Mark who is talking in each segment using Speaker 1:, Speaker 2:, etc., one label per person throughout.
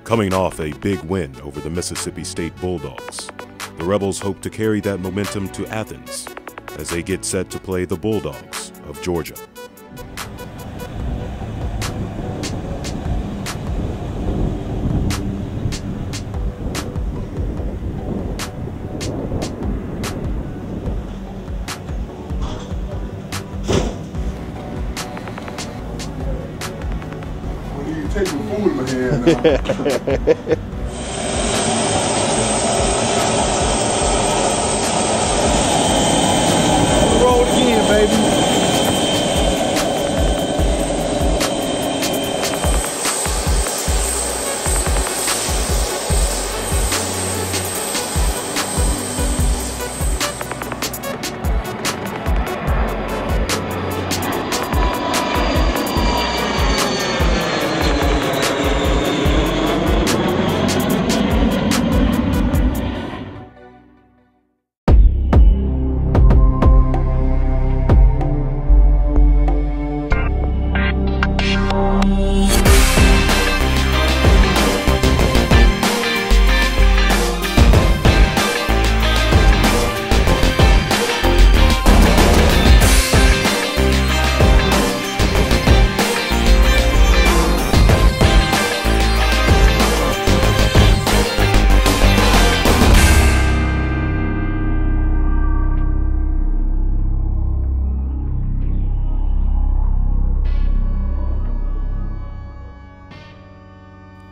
Speaker 1: Coming off a big win over the Mississippi State Bulldogs, the Rebels hope to carry that momentum to Athens as they get set to play the Bulldogs of Georgia.
Speaker 2: Take some food in my hand now. Roll again, baby.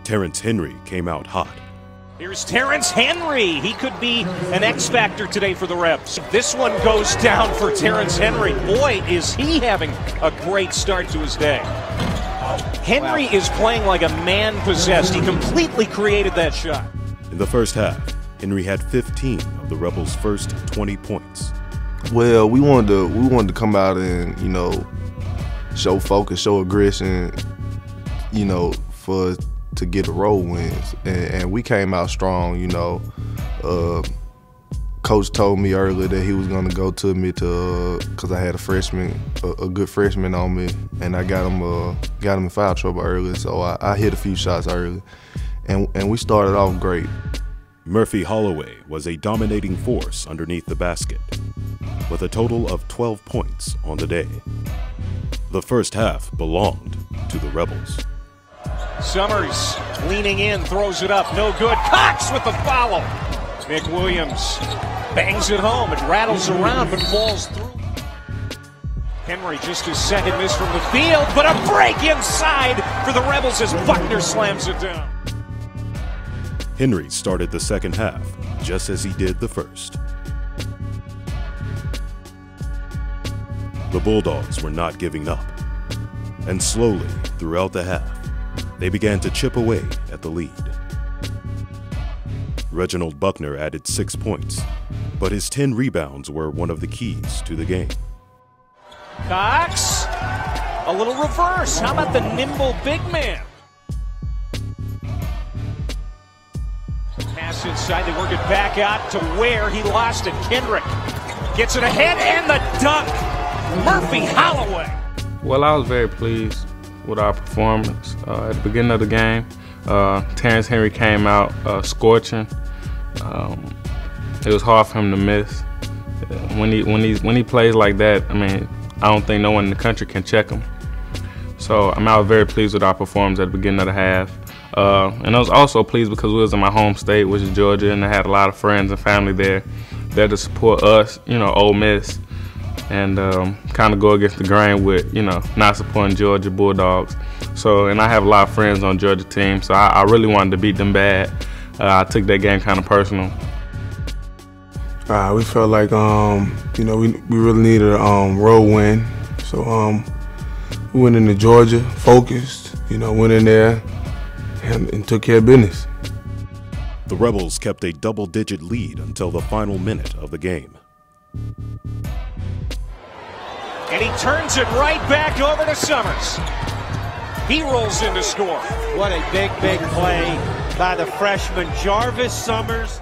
Speaker 1: Terrence Henry came out hot.
Speaker 3: Here's Terrence Henry. He could be an X factor today for the Rebs. This one goes down for Terrence Henry. Boy, is he having a great start to his day. Henry is playing like a man possessed. He completely created that shot.
Speaker 1: In the first half, Henry had 15 of the Rebels' first 20 points.
Speaker 2: Well, we wanted to come out and, show focus, show aggression, to get the road wins, and we came out strong. Coach told me earlier that he was going to go to me because I had a good freshman on me, and I got him in foul trouble early, so I hit a few shots early, and we started off great.
Speaker 1: Murphy Holloway was a dominating force underneath the basket, with a total of 12 points on the day. The first half belonged to the Rebels.
Speaker 3: Summers leaning in, throws it up, no good. Cox with the foul. Nick Williams bangs it home. It rattles around but falls through. Henry just his second miss from the field, but a break inside for the Rebels as Buckner slams it down.
Speaker 1: Henry started the second half just as he did the first. The Bulldogs were not giving up, and slowly throughout the half, they began to chip away at the lead. Reginald Buckner added 6 points, but his 10 rebounds were one of the keys to the game.
Speaker 3: Cox, a little reverse. How about the nimble big man? Pass inside, they work it back out to where he lost it. Kendrick gets it ahead, and the dunk. Murphy Holloway.
Speaker 4: Well, I was very pleased with our performance at the beginning of the game. Terrence Henry came out scorching. It was hard for him to miss. When he plays like that, I don't think no one in the country can check him. So I was very pleased with our performance at the beginning of the half. And I was also pleased because we was in my home state, which is Georgia, and I had a lot of friends and family there to support us, Ole Miss, and kind of go against the grain with, not supporting Georgia Bulldogs. So, and I have a lot of friends on Georgia team, so I really wanted to beat them bad. I took that game kind of personal.
Speaker 2: We felt like, we really needed a road win. So we went into Georgia, focused, went in there and took care of business.
Speaker 1: The Rebels kept a double-digit lead until the final minute of the game.
Speaker 3: And he turns it right back over to Summers. He rolls in to score.
Speaker 5: What a big play by the freshman Jarvis Summers.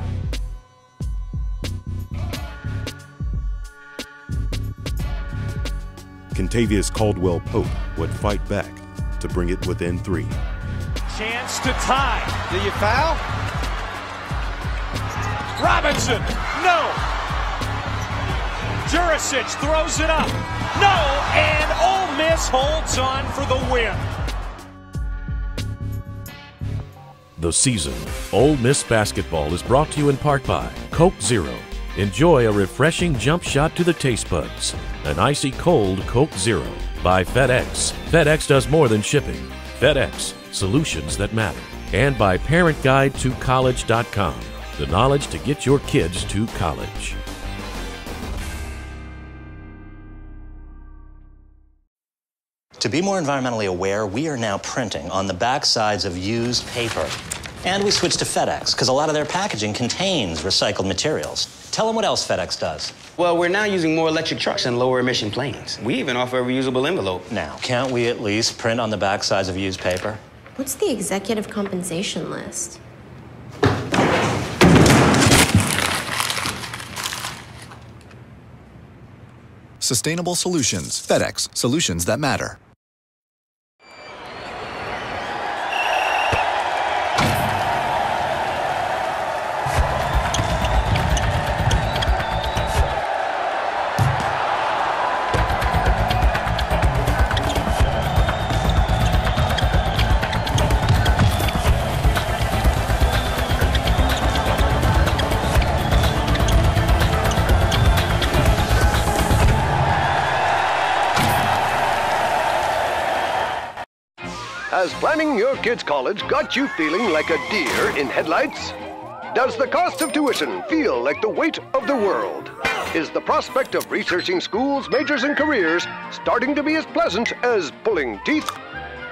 Speaker 1: Kentavious Caldwell Pope would fight back to bring it within 3.
Speaker 3: chance to tie.
Speaker 5: Do you foul?
Speaker 3: Robinson, no. Jurisic throws it up. No, and Ole Miss holds on for the win.
Speaker 6: The season, Ole Miss basketball is brought to you in part by Coke Zero. Enjoy a refreshing jump shot to the taste buds. An icy cold Coke Zero. By FedEx. FedEx does more than shipping. FedEx, solutions that matter. And by ParentGuideToCollege.com. The knowledge to get your kids to college.
Speaker 7: To be more environmentally aware, we are now printing on the back sides of used paper. And we switched to FedEx, because a lot of their packaging contains recycled materials. Tell them what else FedEx does.
Speaker 8: Well, we're now using more electric trucks and lower emission planes. We even offer a reusable envelope.
Speaker 7: Now, can't we at least print on the back sides of used paper?
Speaker 9: What's the executive compensation list?
Speaker 10: Sustainable solutions. FedEx. Solutions that matter.
Speaker 11: Has planning your kid's college got you feeling like a deer in headlights? Does the cost of tuition feel like the weight of the world? Is the prospect of researching schools, majors, and careers starting to be as pleasant as pulling teeth?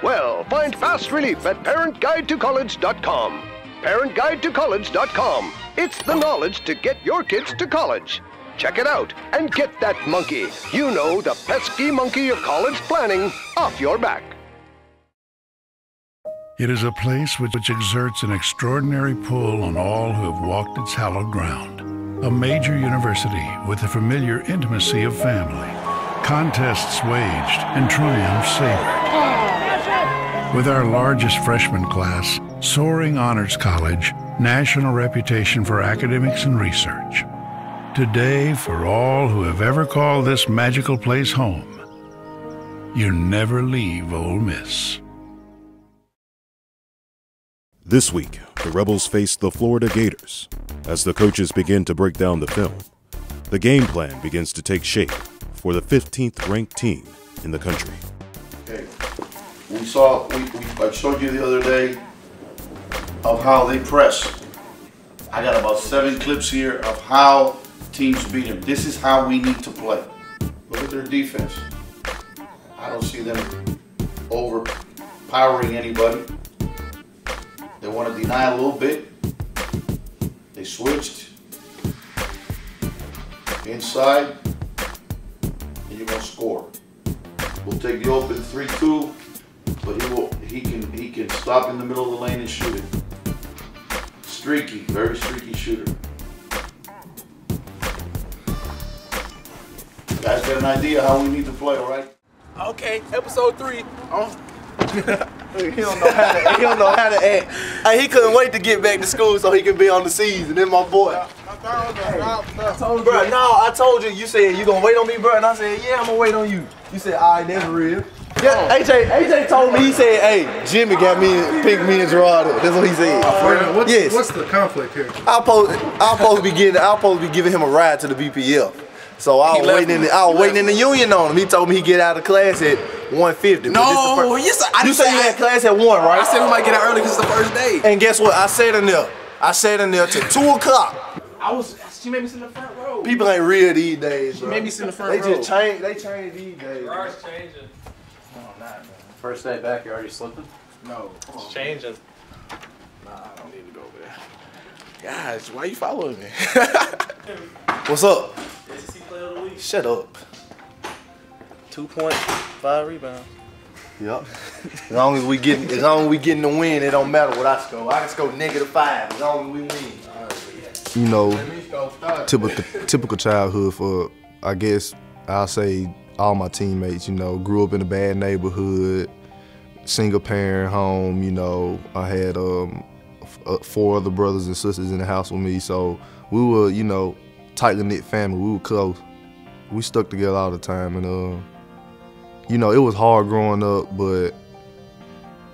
Speaker 11: Well, find fast relief at ParentGuideToCollege.com. ParentGuideToCollege.com. It's the knowledge to get your kids to college. Check it out and get that monkey, you know, the pesky monkey of college planning, off your back.
Speaker 12: It is a place which exerts an extraordinary pull on all who have walked its hallowed ground. A major university with the familiar intimacy of family. Contests waged and triumphs savored. With our largest freshman class, soaring honors college, national reputation for academics and research. Today, for all who have ever called this magical place home, you never leave Ole Miss.
Speaker 1: This week, the Rebels face the Florida Gators. As the coaches begin to break down the film, the game plan begins to take shape for the 15th ranked team in the country.
Speaker 13: Okay, I showed you the other day of how they press. I got about 7 clips here of how teams beat them. This is how we need to play. Look at their defense. I don't see them overpowering anybody. They want to deny a little bit. They switched inside, and you're gonna score. We'll take the open 3-2, but he can stop in the middle of the lane and shoot it. Streaky, very streaky shooter. You guys got an idea how we need to play, all right?
Speaker 2: Okay, episode 3. He don't know how to act. Hey, he couldn't wait to get back to school so he could be on the season. Then my boy. I told you. You said you gonna wait on me, bro, and I said, yeah, I'm gonna wait on you. You said, all right, that's real. Yeah, AJ told me. He said, hey, Jimmy got me, picked me and Gerard up. That's what he said.
Speaker 14: What's the conflict here?
Speaker 2: I'll supposed to be giving him a ride to the BPF. So I was waiting in the union on him. He told me he'd get out of class at 1:50.
Speaker 14: No,
Speaker 2: you said you had class at 1, right?
Speaker 14: I said we might get out early because it's the first day.
Speaker 2: And guess what? I sat in there till 2 o'clock.
Speaker 14: She made me sit in the front row.
Speaker 2: People ain't real these days, bro.
Speaker 14: She made me sit in the front row.
Speaker 2: They changed these days.
Speaker 4: Gerard's changing.
Speaker 14: No, I'm not, man.
Speaker 4: First day back, you already slipping?
Speaker 14: No.
Speaker 4: It's changing.
Speaker 14: Nah, I don't need to go there. Guys, why you following me?
Speaker 2: What's up?
Speaker 4: SEC Player of the Week.
Speaker 2: Shut up.
Speaker 14: 2 points, 5 rebounds.
Speaker 2: Yep. As long as we getting the win, it don't matter what I score. I can score -5 as long as we win. You know, typical childhood for, I guess I'll say, all my teammates. You know, grew up in a bad neighborhood, single parent home, you know. I had 4 other brothers and sisters in the house with me, so we were, you know, tightly knit family. We were close. We stuck together all the time, and you know, it was hard growing up, but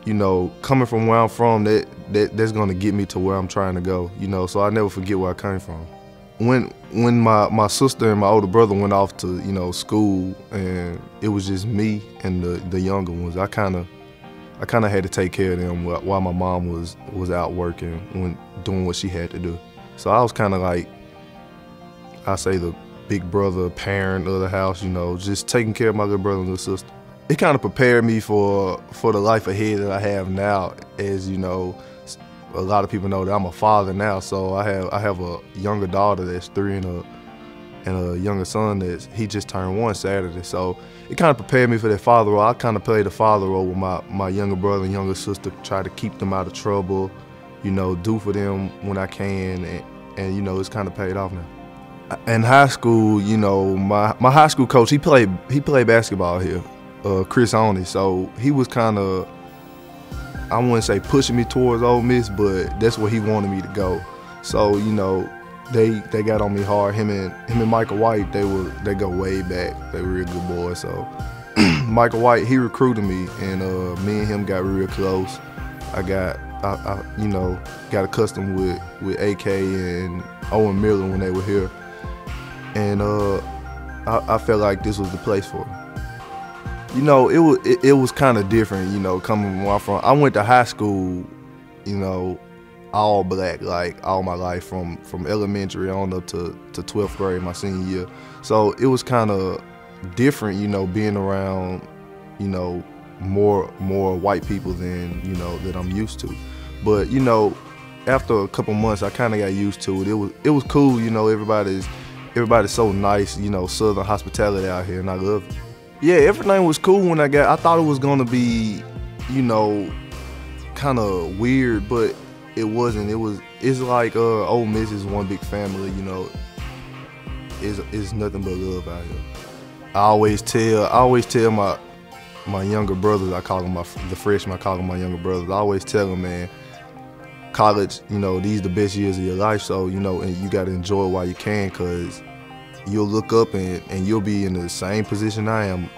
Speaker 2: you know, coming from where I'm from, that's gonna get me to where I'm trying to go, you know. So I never forget where I came from. When my sister and my older brother went off to, you know, school, and it was just me and the younger ones, I kind of had to take care of them while my mom was out working, doing what she had to do. So I was kind of like, I say, the big brother, parent of the house, you know, just taking care of my little brother and little sister. It kind of prepared me for the life ahead that I have now. As you know, a lot of people know that I'm a father now, so I have a younger daughter that's 3 and a younger son he just turned 1 Saturday. So it kind of prepared me for that father role. I kind of played the father role with my younger brother and younger sister, try to keep them out of trouble, you know, do for them when I can, and you know, it's kind of paid off now. In high school, you know, my high school coach, he played basketball here, Chris Oney. So he was kind of, I wouldn't say pushing me towards Ole Miss, but that's where he wanted me to go. So, you know, they got on me hard. Him and Michael White, they go way back. They were real good boys. So Michael White, he recruited me, and me and him got real close. I you know, got accustomed with AK and Owen Miller when they were here. And I felt like this was the place for me. You know, it was kind of different, you know, coming from where I'm from. I went to high school, you know, all black, like all my life, from elementary on up to 12th grade, my senior year. So it was kind of different, you know, being around, you know, more white people than, you know, that I'm used to. But, you know, after a couple months, I kind of got used to it. It was cool, you know. Everybody's so nice, you know, Southern hospitality out here, and I love it. Yeah, everything was cool when I thought it was gonna be, you know, kind of weird, but it wasn't. It's like Ole Miss is one big family, you know. It's nothing but love out here. I always tell my younger brothers, I call them the freshmen, I call them my younger brothers. I always tell them, man, college, you know, these the best years of your life, so, you know, and you got to enjoy it while you can, because you'll look up and you'll be in the same position I am.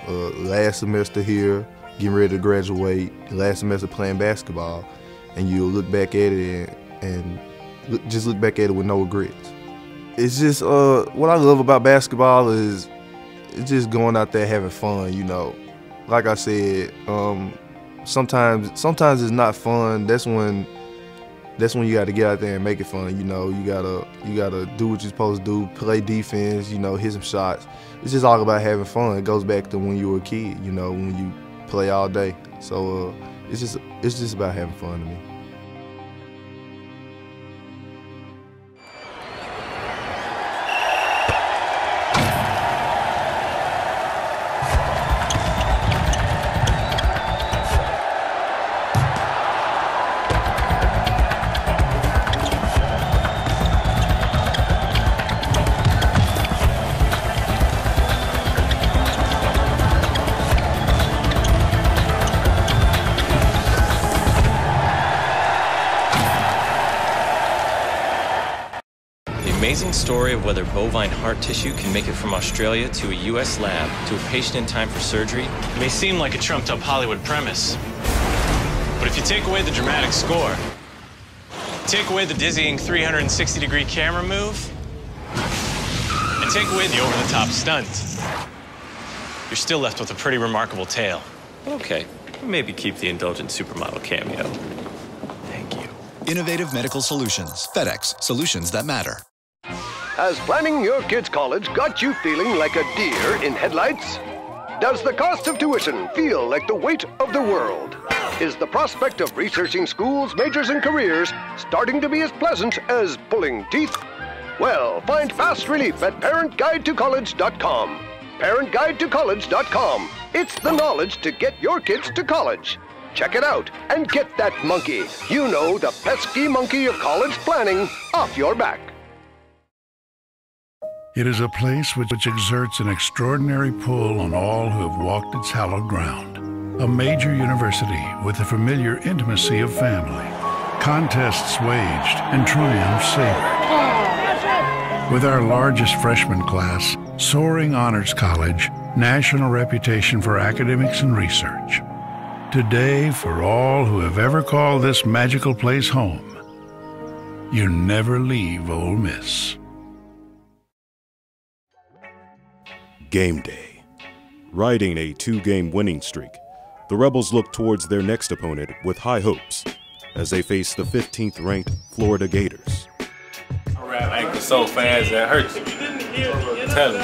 Speaker 2: Last semester here, getting ready to graduate, last semester playing basketball, and you'll look back at it and just look back at it with no regrets. It's just, what I love about basketball is it's just going out there having fun, you know. Like I said, sometimes it's not fun. That's when you got to get out there and make it fun. You know, you gotta do what you're supposed to do, play defense, you know, hit some shots. It's just all about having fun. It goes back to when you were a kid, you know, when you play all day. So it's just about having fun to me.
Speaker 15: Amazing story of whether bovine heart tissue can make it from Australia to a U.S. lab to a patient in time for surgery.
Speaker 16: It may seem like a trumped-up Hollywood premise, but if you take away the dramatic score, take away the dizzying 360-degree camera move, and take away the over-the-top stunt, you're still left with a pretty remarkable tale.
Speaker 15: Okay, maybe keep the indulgent supermodel cameo.
Speaker 16: Thank you.
Speaker 10: Innovative medical solutions. FedEx. Solutions that matter.
Speaker 11: Has planning your kid's college got you feeling like a deer in headlights? Does the cost of tuition feel like the weight of the world? Is the prospect of researching schools, majors, and careers starting to be as pleasant as pulling teeth? Well, find fast relief at ParentGuideToCollege.com. ParentGuideToCollege.com. It's the knowledge to get your kids to college. Check it out and get that monkey, you know, the pesky monkey of college planning, off your back.
Speaker 12: It is a place which exerts an extraordinary pull on all who have walked its hallowed ground. A major university with the familiar intimacy of family. Contests waged and triumphs savored. With our largest freshman class, soaring honors college, national reputation for academics and research. Today, for all who have ever called this magical place home, you never leave Ole Miss.
Speaker 1: Game day. Riding a 2-game winning streak, the Rebels look towards their next opponent with high hopes as they face the 15th-ranked Florida Gators.
Speaker 4: I rap ankle so fast that hurts. Tell me.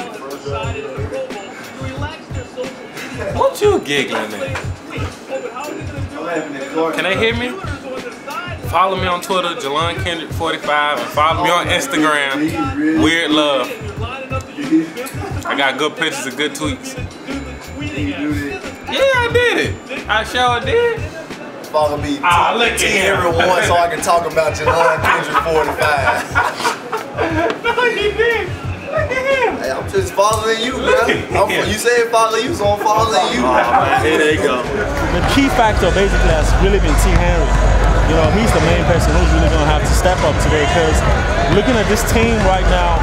Speaker 4: What you giggling at? Can they hear me? Follow me on Twitter, Jelon Kendrick 45, and follow me on Instagram, Weird Love. I got good pictures and good tweets. Yeah, I did it. I sure did.
Speaker 17: Follow me everyone so I can talk about Jelon Kendrick 45.
Speaker 4: No, you did. Look at him.
Speaker 17: Hey, I'm just following you, bro. You said follow you, so I'm following you.
Speaker 4: Oh, man, here they go.
Speaker 18: The key factor basically has really been T. Henry. You know, he's the main person who's really going to have to step up today, because looking at this team right now,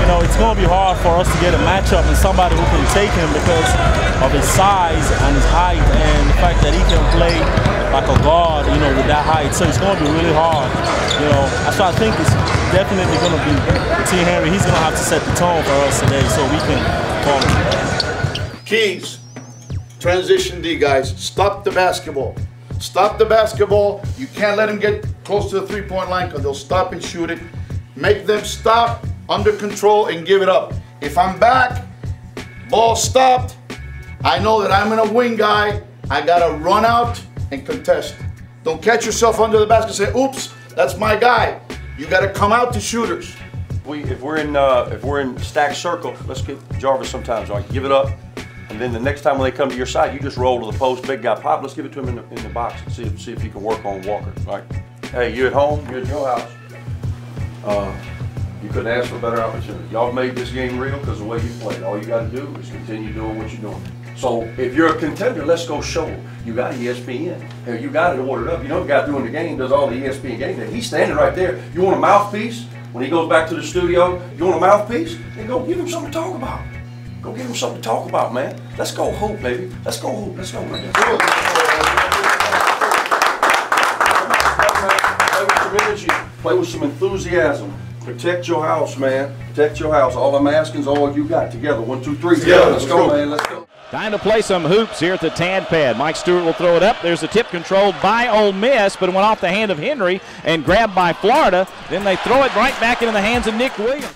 Speaker 18: you know, it's going to be hard for us to get a matchup and somebody who can take him because of his size and his height and the fact that he can play like a guard, you know, with that height. So it's going to be really hard. You know, so I think it's definitely going to be T. Henry. He's going to have to set the tone for us today so we can call him.
Speaker 13: Keys, transition D, guys. Stop the basketball. Stop the basketball. You can't let them get close to the three-point line because they'll stop and shoot it. Make them stop, under control, and give it up. If I'm back, ball stopped, I know that I'm in a wing guy. I gotta run out and contest. Don't catch yourself under the basket and say, oops, that's my guy. You gotta come out to shooters.
Speaker 19: If we're in stack circle, let's get Jarvis sometimes, all right? Give it up. And then the next time when they come to your side, you just roll to the post, big guy pop. Let's give it to him in the box and see if he can work on Walker. Right? Hey, you at home? You're at your house. You couldn't ask for a better opportunity. Y'all made this game real because of the way you played. All you got to do is continue doing what you're doing. So if you're a contender, let's go show them. You got ESPN. You got it ordered up. You know the guy doing the game does all the ESPN game. He's standing right there. You want a mouthpiece? When he goes back to the studio, you want a mouthpiece? Then go give him something to talk about. Go give him something to talk about, man. Let's go hoop, baby. Let's go hoop. Let's go, man. Play with some energy. Play with some enthusiasm. Protect your house, man. Protect your house. All I'm asking is all you got. Together. 1, 2, 3. Together. Let's go, man. Let's go.
Speaker 3: Time to play some hoops here at the Tad Pad. Mike Stewart will throw it up. There's a tip controlled by Ole Miss, but it went off the hand of Henry and grabbed by Florida. Then they throw it right back into the hands of Nick Williams.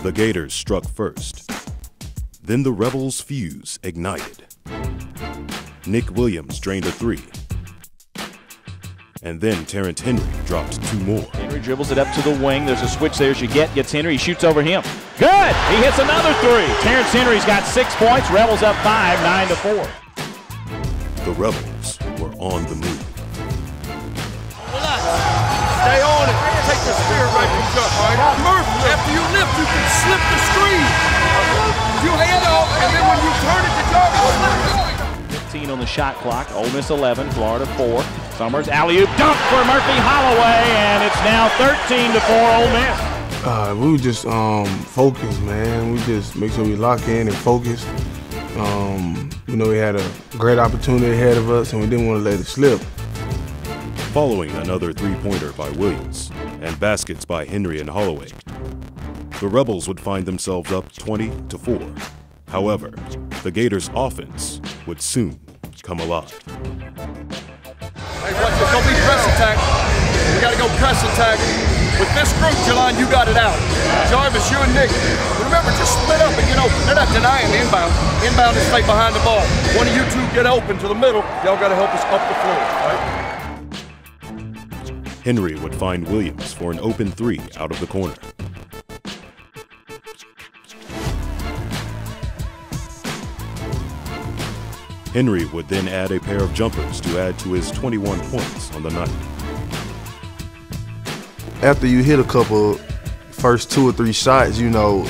Speaker 1: The Gators struck first. Then the Rebels' fuse ignited. Nick Williams drained a 3. And then Terrence Henry dropped 2 more.
Speaker 3: Henry dribbles it up to the wing. There's a switch there as you gets Henry. He shoots over him. Good! He hits another 3. Terrence Henry's got 6 points. Rebels up 5, 9-4.
Speaker 1: The Rebels were on the move.
Speaker 20: Stay on it. Take the spear right from jump, all right? Murphy, after you lift, you can slip the screen. You hand off, and then when you turn it to Jarvis,
Speaker 3: 15 on the shot clock. Ole Miss 11, Florida 4. Summers alley-oop dunk for Murphy Holloway, and it's now 13-4 Ole Miss.
Speaker 2: We were just focused, man. We just make sure we lock in and focus. You know, we had a great opportunity ahead of us, and we didn't want to let it slip.
Speaker 1: Following another 3-pointer by Williams and baskets by Henry and Holloway, the Rebels would find themselves up 20-4. However, the Gators' offense would soon come alive.
Speaker 20: Hey, watch this. Don't be press attack. We got to go press attack. With this group, Jelon, you got it out. Jarvis, you and Nick, remember, just split up and get open. They're not denying the inbound. Inbound is stay behind the ball. One of you two get open to the middle. Y'all got to help us up the floor, right?
Speaker 1: Henry would find Williams for an open 3 out of the corner. Henry would then add a pair of jumpers to add to his 21 points on the night.
Speaker 2: After you hit a couple first 2 or 3 shots, you know,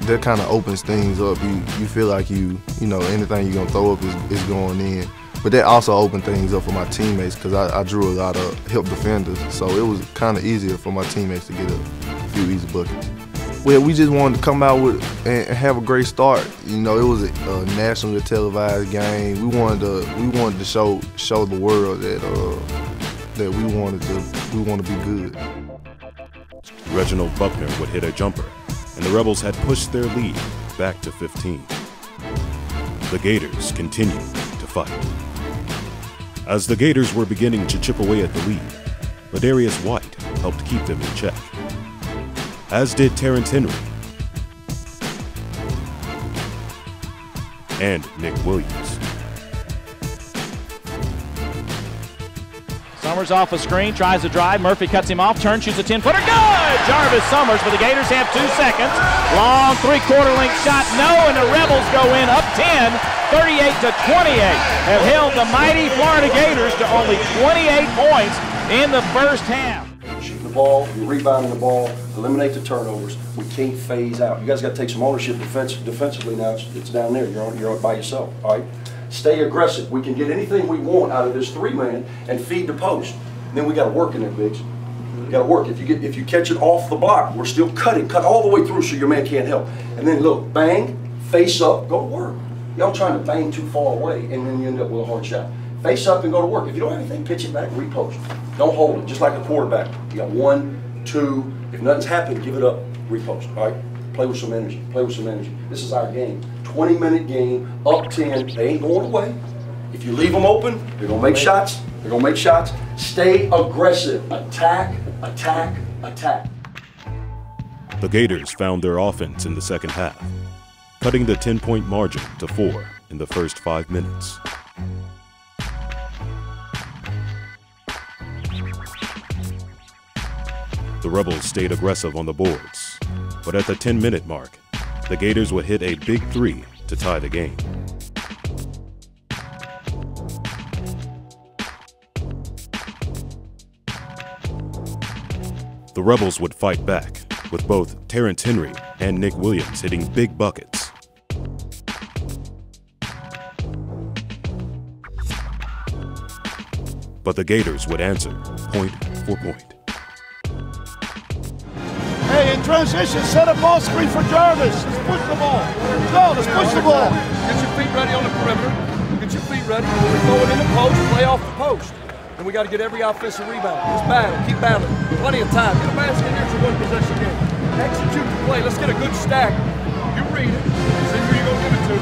Speaker 2: that kind of opens things up. You feel like you know anything you're gonna throw up is going in. But that also opened things up for my teammates because I drew a lot of help defenders, so it was kind of easier for my teammates to get a few easy buckets. Well, we just wanted to come out with and have a great start. You know, it was a nationally televised game. We wanted to show the world that we want to be good.
Speaker 1: Reginald Buckner would hit a jumper, and the Rebels had pushed their lead back to 15. The Gators continued to fight. As the Gators were beginning to chip away at the lead, Ladarius White helped keep them in check, as did Terrence Henry and Nick Williams.
Speaker 21: Summers off a screen, tries to drive. Murphy cuts him off, turns, shoots a 10-footer. Good! Jarvis Summers, but the Gators have 2 seconds. Long three-quarter length shot, no, and the Rebels go in up 10, 38-28. Have held the mighty Florida Gators to only 28 points in the first half.
Speaker 19: Shooting the ball, you're rebounding the ball, eliminate the turnovers. We can't phase out. You guys got to take some ownership defensively now. It's down there. You're by yourself, all right? Stay aggressive. We can get anything we want out of this 3-man and feed the post. And then we got to work in it, Biggs. You got to work. If you catch it off the block, we're still cut all the way through so your man can't help. And then look, bang, face up, go to work. Y'all trying to bang too far away, and then you end up with a hard shot. Face up and go to work. If you don't have anything, pitch it back, repost. Don't hold it, just like a quarterback. You got 1, 2. If nothing's happened, give it up, repost. All right. Play with some energy. Play with some energy. This is our game. 20-minute game, up 10. They ain't going away. If you leave them open, they're going to make shots. They're going to make shots. Stay aggressive. Attack, attack, attack.
Speaker 1: The Gators found their offense in the second half, cutting the 10-point margin to 4 in the first 5 minutes. The Rebels stayed aggressive on the boards, but at the 10-minute mark, the Gators would hit a big 3 to tie the game. The Rebels would fight back, with both Terrence Henry and Nick Williams hitting big buckets. But the Gators would answer point for point.
Speaker 20: Hey, in transition, set a ball screen for Jarvis. Let's push the ball. Go, let's push the ball. Get your feet ready on the perimeter. Get your feet ready. We're going in the post, play off the post. And we got to get every offensive rebound. Just battle, keep battling. Plenty of time. Get a basket here. It's a one-possession game. Execute the play. Let's get a good stack. You read it. See who you're going to give it to.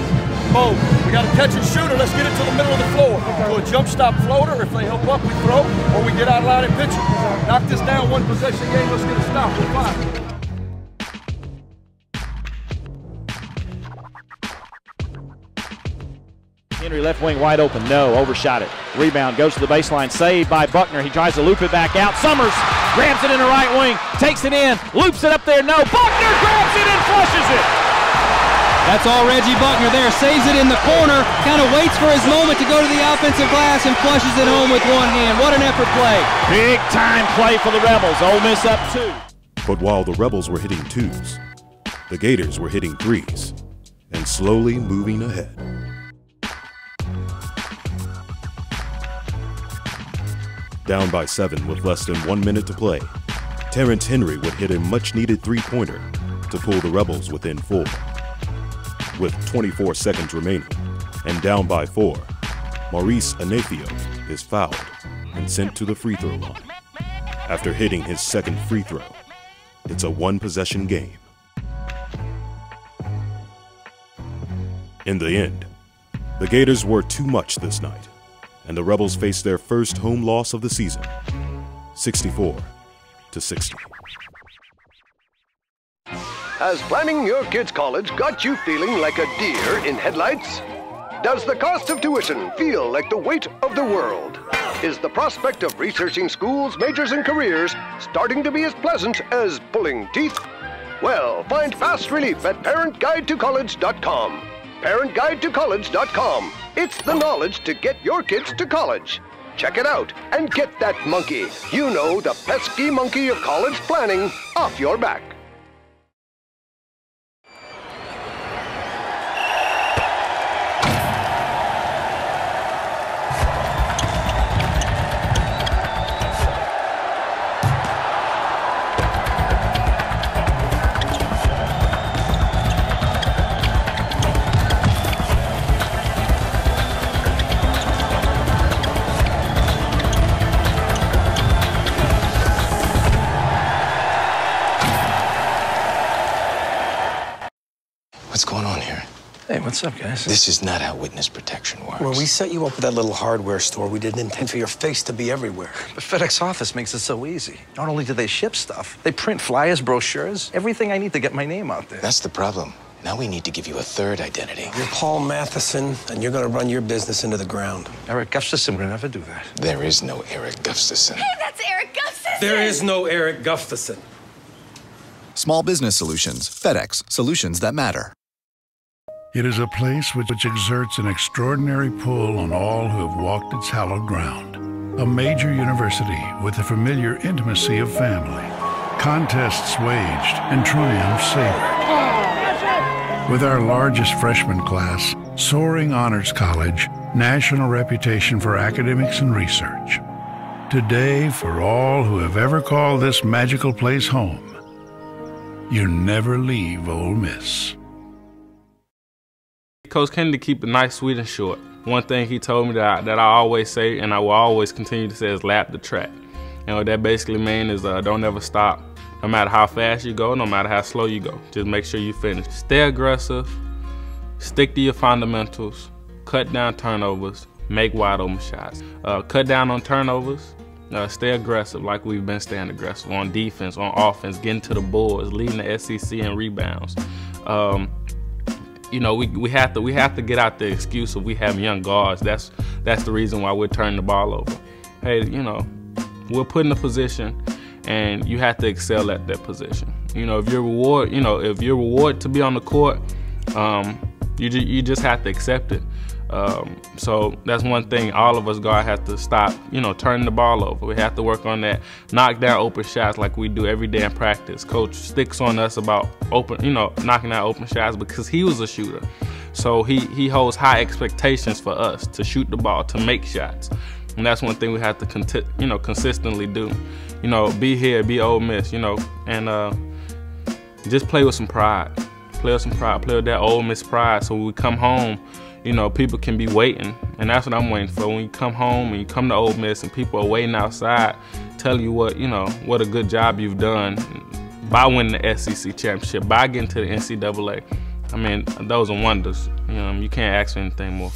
Speaker 20: Boom. We got a catch and shooter. Let's get it to the middle of the floor. To a jump stop floater. If they help up, we throw. Or we get out line and pitch it. Knock this down, one-possession game. Let's get a stop. We're fine.
Speaker 21: Henry left wing wide open, no, overshot it. Rebound goes to the baseline, saved by Buckner. He tries to loop it back out. Summers grabs it in the right wing, takes it in, loops it up there, no. Buckner grabs it and flushes it.
Speaker 22: That's all Reggie Buckner there. Saves it in the corner, kind of waits for his moment to go to the offensive glass and flushes it home with one hand. What an effort play.
Speaker 21: Big time play for the Rebels. Ole Miss up 2.
Speaker 1: But while the Rebels were hitting 2s, the Gators were hitting 3s and slowly moving ahead. Down by 7 with less than 1 minute to play, Terrence Henry would hit a much-needed three-pointer to pull the Rebels within 4. With 24 seconds remaining and down by 4, Maurice Anafio is fouled and sent to the free throw line. After hitting his second free throw, it's a one-possession game. In the end, the Gators were too much this night, and the Rebels faced their first home loss of the season, 64-60.
Speaker 11: Has planning your kid's college got you feeling like a deer in headlights? Does the cost of tuition feel like the weight of the world? Is the prospect of researching schools, majors, and careers starting to be as pleasant as pulling teeth? Well, find fast relief at ParentGuideToCollege.com. ParentGuideToCollege.com. It's the knowledge to get your kids to college. Check it out and get that monkey, you know, the pesky monkey of college planning, off your back.
Speaker 5: What's up, guys?
Speaker 6: This is not how witness protection works.
Speaker 5: When we set you up with that little hardware store, we didn't intend for your face to be everywhere.
Speaker 6: But FedEx Office makes it so easy. Not only do they ship stuff, they print flyers, brochures, everything I need to get my name out there. That's the problem. Now we need to give you a third identity.
Speaker 5: You're Paul Matheson, and you're gonna run your business into the ground.
Speaker 6: Eric Gustafson would never do that. There is no Eric Gustafson.
Speaker 23: Hey, that's Eric Gustafson!
Speaker 5: There is no Eric Gustafson.
Speaker 10: Small business solutions. FedEx. Solutions that matter.
Speaker 12: It is a place which exerts an extraordinary pull on all who have walked its hallowed ground. A major university with the familiar intimacy of family. Contests waged and triumphs savored. With our largest freshman class, soaring honors college, national reputation for academics and research. Today, for all who have ever called this magical place home, you never leave Ole Miss.
Speaker 4: Coach Kennedy keep it nice, sweet, and short. One thing he told me that I always say, and I will always continue to say, is lap the track. And what that basically means is don't ever stop. No matter how fast you go, no matter how slow you go, just make sure you finish. Stay aggressive, stick to your fundamentals, cut down turnovers, make wide open shots. Cut down on turnovers, stay aggressive like we've been staying aggressive on defense, on offense, getting to the boards, leading the SEC in rebounds. You know, we have to get out the excuse of we have young guards. That's the reason why we're turning the ball over. Hey, you know, we're put in a position, and you have to excel at that position. You know, if you're rewarded to be on the court, you just have to accept it. So that's one thing all of us guards have to stop, you know, turning the ball over. We have to work on that, knock down open shots like we do every day in practice. Coach sticks on us about knocking out open shots because he was a shooter. So he holds high expectations for us to shoot the ball, to make shots. And that's one thing we have to consistently do. You know, be here, be Ole Miss, you know, and just play with some pride. Play with some pride, play with that Ole Miss pride, so when we come home, you know, people can be waiting, and that's what I'm waiting for. When you come home and you come to Ole Miss and people are waiting outside, telling you what a good job you've done by winning the SEC championship, by getting to the NCAA. I mean, those are wonders. You know, you can't ask for anything more.